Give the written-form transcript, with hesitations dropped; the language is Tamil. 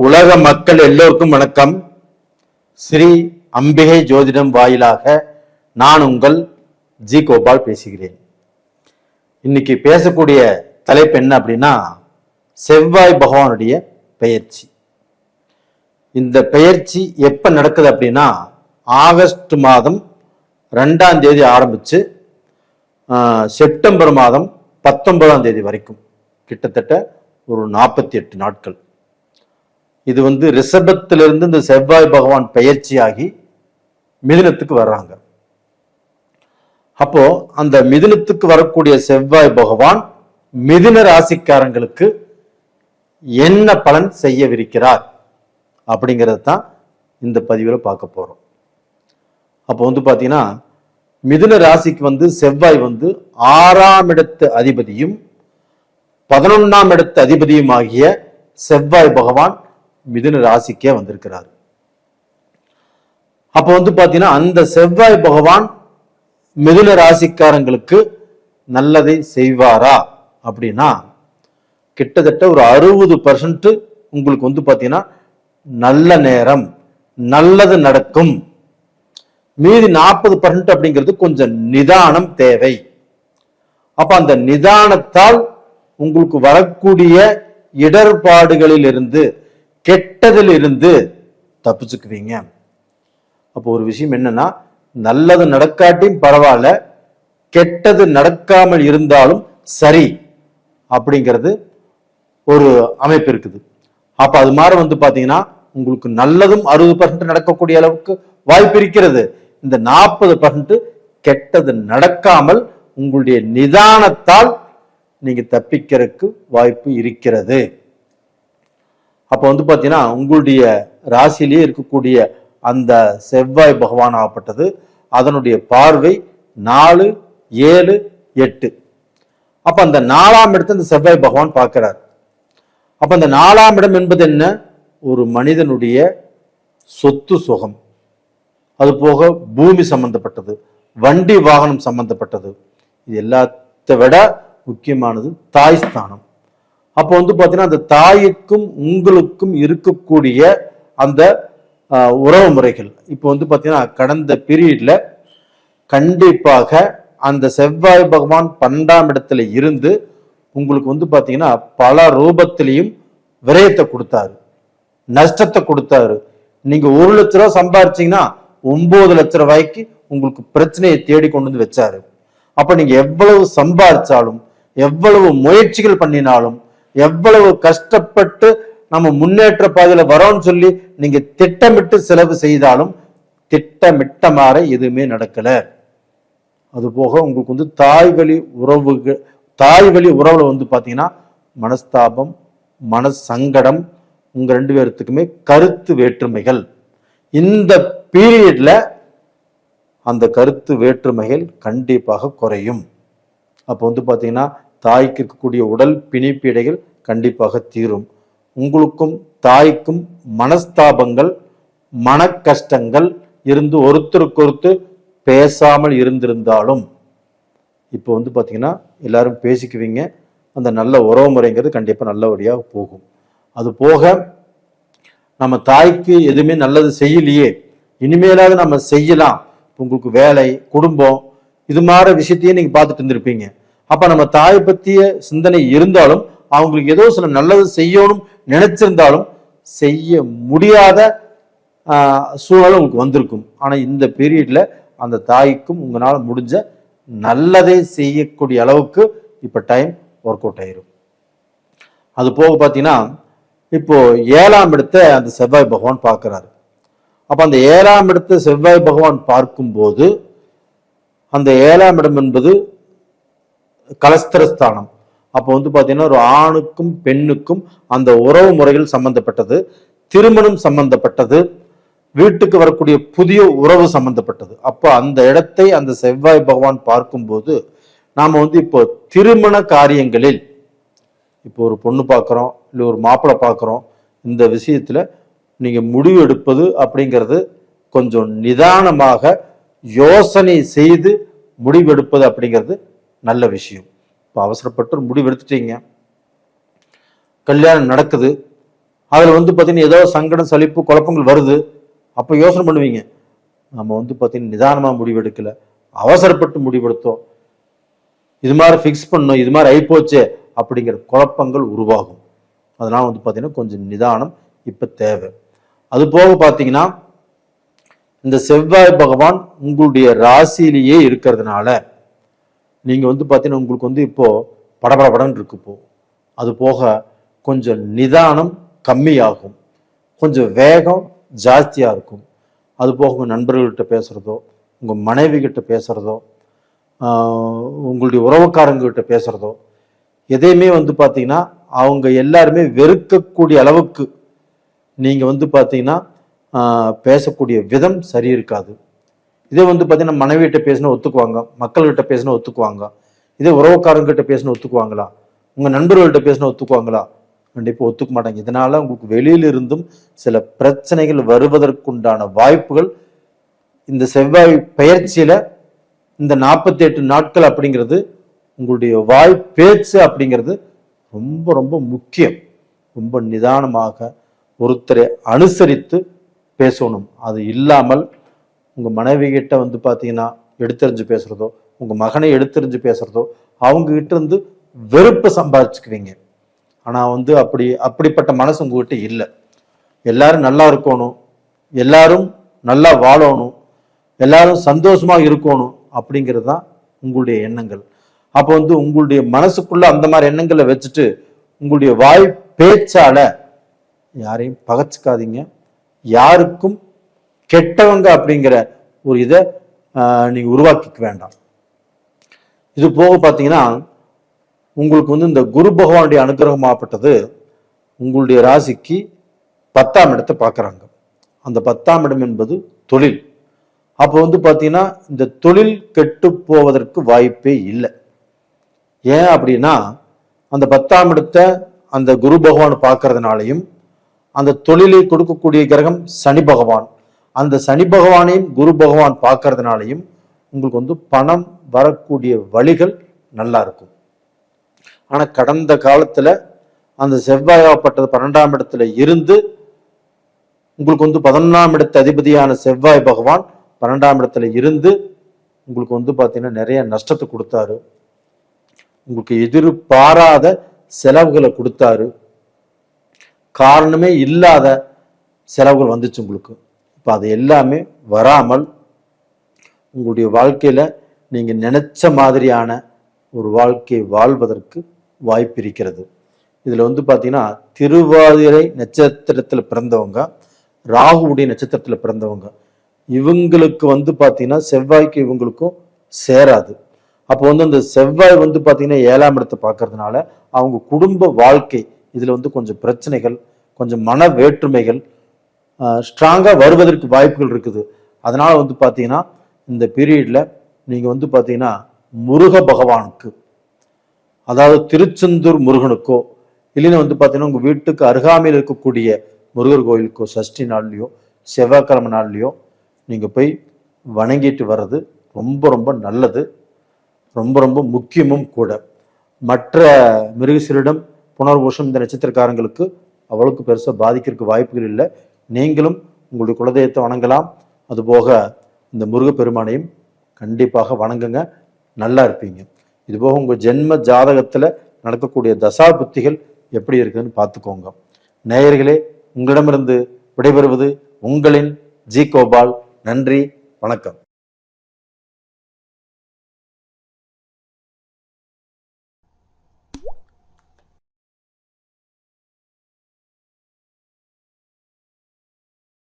உலக மக்கள் எல்லோருக்கும் வணக்கம். ஸ்ரீ அம்பிகை ஜோதிடம் வாயிலாக நான் உங்கள் ஜி கோபால் பேசுகிறேன். இன்னைக்கு பேசக்கூடிய தலைப்பு என்ன அப்படின்னா, செவ்வாய் பகவானுடைய பெயர்ச்சி. இந்த பெயர்ச்சி எப்ப நடக்குது அப்படின்னா, ஆகஸ்ட் மாதம் 2ஆம் தேதி ஆரம்பிச்சு செப்டம்பர் மாதம் 19ஆம் தேதி வரைக்கும் கிட்டத்தட்ட ஒரு 48 நாட்கள். இது ரிஷபத்திலிருந்து இந்த செவ்வாய் பகவான் பெயர்ச்சியாகி மிதுனத்துக்கு வர்றாங்க. அப்போ அந்த மிதுனத்துக்கு வரக்கூடிய செவ்வாய் பகவான் மிதுன ராசிக்காரங்களுக்கு என்ன பலன் செய்யவிருக்கிறார் அப்படிங்கிறது தான் இந்த பதிவில் பார்க்க போறோம். அப்போ பாத்தீங்கன்னா, மிதுன ராசிக்கு செவ்வாய் 6ஆம் இடத்து அதிபதியும் 11ஆம் இடத்து அதிபதியும் ஆகிய செவ்வாய் பகவான் மிதுன ராசிக்கே வந்திருக்கிறார். அப்போ பாத்தீங்கன்னா, அந்த செவ்வாய் பகவான் மிதுன ராசிக்காரங்களுக்கு நல்லதை செய்வாரா அப்படின்னா, கிட்டத்தட்ட ஒரு 60% உங்களுக்கு பாத்தீங்கன்னா நல்ல நேரம், நல்லது நடக்கும். மீதி 40% அப்படிங்கிறது கொஞ்சம் நிதானம் தேவை. அப்ப அந்த நிதானத்தால் உங்களுக்கு வரக்கூடிய இடர்பாடுகளில் இருந்து, கெட்டதில் இருந்து தப்பிச்சுக்குவீங்க. அப்போ ஒரு விஷயம் என்னன்னா, நல்லது நடக்காட்டியும் பரவாயில்ல, கெட்டது நடக்காமல் இருந்தாலும் சரி அப்படிங்கிறது ஒரு அமைப்பு இருக்குது. அப்ப அது மாதிரி பாத்தீங்கன்னா, உங்களுக்கு நல்லதும் 60% நடக்கக்கூடிய அளவுக்கு வாய்ப்பு இருக்கிறது. இந்த 40% கெட்டது நடக்காமல் உங்களுடைய நிதானத்தால் நீங்க தப்பிக்கிறதுக்கு வாய்ப்பு இருக்கிறது. அப்போ பாத்தீங்கன்னா, உங்களுடைய ராசியிலேயே இருக்கக்கூடிய அந்த செவ்வாய் பகவான் ஆகப்பட்டது, அதனுடைய பார்வை 4, 7, 8. அப்ப அந்த 4ஆம் இடத்தை அந்த செவ்வாய் பகவான் பார்க்கிறார். அப்ப அந்த 4ஆம் இடம் என்பது என்ன? ஒரு மனிதனுடைய சொத்து சுகம், அது போக பூமி சம்பந்தப்பட்டது, வண்டி வாகனம் சம்பந்தப்பட்டது. இது எல்லாத்தை விட முக்கியமானது தாய் ஸ்தானம். அப்போ பாத்தீங்கன்னா, அந்த தாய்க்கும் உங்களுக்கும் இருக்கக்கூடிய அந்த உறவு முறைகள் இப்போ பாத்தீங்கன்னா, கடந்த பீரியட்ல கண்டிப்பாக அந்த செவ்வாய் பகவான் 12ஆம் இடத்துல இருந்து உங்களுக்கு பாத்தீங்கன்னா பல ரூபத்திலையும் விரயத்தை கொடுத்தாரு, நஷ்டத்தை கொடுத்தாரு. நீங்க 1 லட்ச ரூபாய் சம்பாரிச்சீங்கன்னா 9 லட்ச ரூபாய்க்கு உங்களுக்கு பிரச்சனையை தேடி கொண்டு வச்சாரு. அப்ப நீங்க எவ்வளவு சம்பாதிச்சாலும், எவ்வளவு முயற்சிகள் பண்ணினாலும், எவ்வளவு கஷ்டப்பட்டு நம்ம முன்னேற்ற பாதையில வரோம்னு சொல்லி நீங்க திட்டமிட்டு செலவு செய்தாலும் திட்டமிட்ட மாதிரி எதுவுமே நடக்கல. அது போக உங்களுக்கு தாய் வழி உறவுல பாத்தீங்கன்னா மனஸ்தாபம், மனசங்கடம், உங்க 2 பேர்த்துக்குமே கருத்து வேற்றுமைகள். இந்த பீரியட்ல அந்த கருத்து வேற்றுமைகள் கண்டிப்பாக குறையும். அப்போ பாத்தீங்கன்னா, தாய்க்கு இருக்கக்கூடிய உடல் பிணிப்பீடைகள் கண்டிப்பாக தீரும். உங்களுக்கும் தாய்க்கும் மனஸ்தாபங்கள், மன கஷ்டங்கள் இருந்து ஒருத்தருக்கொருத்தர் பேசாமல் இருந்திருந்தாலும் இப்போ பாத்தீங்கன்னா எல்லாரும் பேசிக்குவீங்க. அந்த நல்ல உறவு முறைங்கிறது கண்டிப்பா நல்லபடியாக போகும். அது போக நம்ம தாய்க்கு எதுவுமே நல்லது செய்யலையே, இனிமேலாவது நம்ம செய்யலாம். உங்களுக்கு வேலை, குடும்பம், இது மாதிரி விஷயத்தையும் நீங்க பார்த்துட்டு இருந்திருப்பீங்க. அப்ப நம்ம தாயை பத்திய சிந்தனை இருந்தாலும், அவங்களுக்கு ஏதோ சில நல்லது செய்யணும் நினைச்சிருந்தாலும் செய்ய முடியாத சூழல் உங்களுக்கு வந்திருக்கும். ஆனா இந்த பீரியட்ல அந்த தாய்க்கும் உங்களால முடிஞ்ச நல்லதை செய்யக்கூடிய அளவுக்கு இப்ப டைம் ஒர்க் அவுட் ஆயிரும். அது போக பாத்தீங்கன்னா, இப்போ 7ஆம் இடத்தை அந்த செவ்வாய் பகவான் பார்க்கிறாரு. அப்ப அந்த 7ஆம் இடத்தை செவ்வாய் பகவான் பார்க்கும்போது, அந்த 7ஆம் இடம் என்பது கலஸ்திரஸ்தானம். அப்போ பாத்தீங்கன்னா, ஒரு ஆணுக்கும் பெண்ணுக்கும் அந்த உறவு முறைகள் சம்பந்தப்பட்டது, திருமணம் சம்பந்தப்பட்டது, வீட்டுக்கு வரக்கூடிய புதிய உறவு சம்பந்தப்பட்டது. அப்போ அந்த இடத்தை அந்த செவ்வாய் பகவான் பார்க்கும்போது, நாம இப்போ திருமண காரியங்களில், இப்போ ஒரு பொண்ணு பார்க்குறோம், இல்லை ஒரு மாப்பிள்ளை பார்க்குறோம், இந்த விஷயத்துல நீங்க முடிவு எடுப்பது அப்படிங்கிறது கொஞ்சம் நிதானமாக யோசனை செய்து முடிவெடுப்பது அப்படிங்கிறது நல்ல விஷயம். இப்போ அவசரப்பட்டு முடிவு எடுத்துட்டீங்க, கல்யாணம் நடக்குது, அதில் வந்து பார்த்தீங்கன்னா ஏதோ சங்கடம் சலிப்பு குழப்பங்கள் வருது. அப்போ யோசனை பண்ணுவீங்க, நம்ம வந்து பார்த்தீங்கன்னா நிதானமாக முடிவெடுக்கல, அவசரப்பட்டு முடிவெடுத்தோம், இது மாதிரி ஃபிக்ஸ் பண்ணோம், இது மாதிரி ஆயிப்போச்சே அப்படிங்கிற குழப்பங்கள் உருவாகும். அதனால வந்து பார்த்தீங்கன்னா கொஞ்சம் நிதானம் இப்போ தேவை. அது போக பார்த்தீங்கன்னா இந்த செவ்வாய் பகவான் உங்களுடைய ராசியிலேயே இருக்கிறதுனால நீங்க வந்து பார்த்தீங்கன்னா உங்களுக்கு வந்து இப்போ படபடபடன்னு இருக்கு. இப்போ அது போக கொஞ்சம் நிதானம் கம்மியாகும், கொஞ்சம் வேகம் ஜாஸ்தியாக இருக்கும். அது போக உங்கள் நண்பர்கள்கிட்ட பேசுகிறதோ, உங்கள் மனைவி கிட்ட பேசுகிறதோ, உங்களுடைய உறவுக்காரங்கிட்ட பேசுகிறதோ எதையுமே வந்து பார்த்தீங்கன்னா அவங்க எல்லாருமே வெறுக்கக்கூடிய அளவுக்கு நீங்கள் வந்து பார்த்தீங்கன்னா பேசக்கூடிய விதம் சரி இருக்காது. இதே வந்து பார்த்தீங்கன்னா மனைவிகிட்ட பேசினா ஒத்துக்குவாங்க, மக்கள்கிட்ட பேசினா ஒத்துக்குவாங்க. இதே உறவுக்காரங்கிட்ட பேசினா ஒத்துக்குவாங்களா, உங்கள் நண்பர்கள்ட்ட பேசினா ஒத்துக்குவாங்களா? கண்டிப்பாக ஒத்துக்க மாட்டாங்க. இதனால உங்களுக்கு வெளியிலிருந்தும் சில பிரச்சனைகள் வருவதற்குண்டான வாய்ப்புகள் இந்த செவ்வாய் பெயர்ச்சியில இந்த 48 நாட்கள் அப்படிங்கிறது உங்களுடைய வாய் பேச்சு அப்படிங்கிறது ரொம்ப ரொம்ப முக்கியம். ரொம்ப நிதானமாக ஒருத்தரை அனுசரித்து பேசணும். அது இல்லாமல் உங்க மனைவி கிட்ட வந்து பார்த்தீங்கன்னா எடுத்தறிஞ்சு பேசுறதோ, உங்க மகனை எடுத்தறிஞ்சு பேசுறதோ, அவங்க கிட்ட இருந்து வெறுப்பை சம்பாதிச்சுக்குவீங்க. ஆனா வந்து அப்படிப்பட்ட மனசு உங்ககிட்ட இல்லை. எல்லாரும் நல்லா இருக்கணும், எல்லாரும் நல்லா வாழணும், எல்லாரும் சந்தோஷமா இருக்கணும் அப்படிங்கிறது தான் உங்களுடைய எண்ணங்கள். அப்போ வந்து உங்களுடைய மனசுக்குள்ள அந்த மாதிரி எண்ணங்களை வச்சுட்டு உங்களுடைய வாய் பேச்சால யாரையும் பகச்சுக்காதீங்க. யாருக்கும் கெட்டவங்க அப்படிங்கிற ஒரு இதை நீங்க உருவாக்கிக்க வேண்டாம். இது போக பார்த்தீங்கன்னா உங்களுக்கு வந்து இந்த குரு பகவானுடைய அனுகிரகமாகப்பட்டது உங்களுடைய ராசிக்கு 10ஆம் இடத்தை பார்க்குறாங்க. அந்த 10ஆம் இடம் என்பது தொழில். அப்போ வந்து பார்த்தீங்கன்னா இந்த தொழில் கெட்டு போவதற்கு வாய்ப்பே இல்லை. ஏன் அப்படின்னா அந்த 10ஆம் இடத்தை அந்த குரு பகவான் பார்க்கறதுனாலையும், அந்த தொழிலை கொடுக்கக்கூடிய கிரகம் சனி பகவான், அந்த சனி பகவானையும் குரு பகவான் பார்க்கறதுனாலையும் உங்களுக்கு வந்து பணம் வரக்கூடிய வழிகள் நல்லா இருக்கும். ஆனா கடந்த காலத்துல அந்த செவ்வாயாகப்பட்டது 12ஆம் இடத்துல இருந்து உங்களுக்கு வந்து 11ஆம் இடத்து அதிபதியான செவ்வாய் பகவான் 12ஆம் இடத்துல இருந்து உங்களுக்கு வந்து பார்த்தீங்கன்னா நிறைய நஷ்டத்தை கொடுத்தாரு. உங்களுக்கு எதிர்பாராத செலவுகளை கொடுத்தாரு. காரணமே இல்லாத செலவுகள் வந்துச்சு உங்களுக்கு. இப்போ அது எல்லாமே வராமல் உங்களுடைய வாழ்க்கையில நீங்க நினைச்ச மாதிரியான ஒரு வாழ்க்கையை வாழ்வதற்கு வாய்ப்பு இருக்கிறது. இதுல வந்து பாத்தீங்கன்னா திருவாதிரை நட்சத்திரத்துல பிறந்தவங்க, ராகுவுடைய நட்சத்திரத்துல பிறந்தவங்க, இவங்களுக்கு வந்து பாத்தீங்கன்னா செவ்வாய்க்கு இவங்களுக்கும் சேராது. அப்போ வந்து அந்த செவ்வாய் வந்து பாத்தீங்கன்னா 7ஆம் இடத்தை பார்க்கறதுனால அவங்க குடும்ப வாழ்க்கை இதுல வந்து கொஞ்சம் பிரச்சனைகள், கொஞ்சம் மன வேற்றுமைகள் ஸ்ட்ராங்கா வருவதற்கு வாய்ப்புகள் இருக்குது. அதனால வந்து பாத்தீங்கன்னா இந்த பீரியட்ல நீங்க வந்து பாத்தீங்கன்னா முருக பகவானுக்கு, அதாவது திருச்செந்தூர் முருகனுக்கோ இல்லைன்னா வந்து பாத்தீங்கன்னா உங்க வீட்டுக்கு அருகாமையில் இருக்கக்கூடிய முருகர் கோயிலுக்கோ சஷ்டி நாள்லயோ செவ்வாய்க்கிழமை நாள்லயோ நீங்க போய் வணங்கிட்டு வர்றது ரொம்ப ரொம்ப நல்லது, ரொம்ப ரொம்ப முக்கியமும் கூட. மற்ற மிருகசீரிடம் புனர்பூஷம் இந்த நட்சத்திரக்காரங்களுக்கு அவ்வளவுக்கு பெருசாக பாதிக்கிறதுக்கு வாய்ப்புகள் இல்லை. நீங்களும் உங்களுடைய குலதெய்வத்தை வணங்கலாம். அதுபோக இந்த முருகப்பெருமானையும் கண்டிப்பாக வணங்குங்க, நல்லா இருப்பீங்க. இதுபோக உங்கள் ஜென்ம ஜாதகத்தில் நடக்கக்கூடிய தசா புத்திகள் எப்படி இருக்குதுன்னு பார்த்துக்கோங்க. நேயர்களே, உங்களிடமிருந்து விடைபெறுவது உங்களின் ஜி கோபால். நன்றி, வணக்கம்.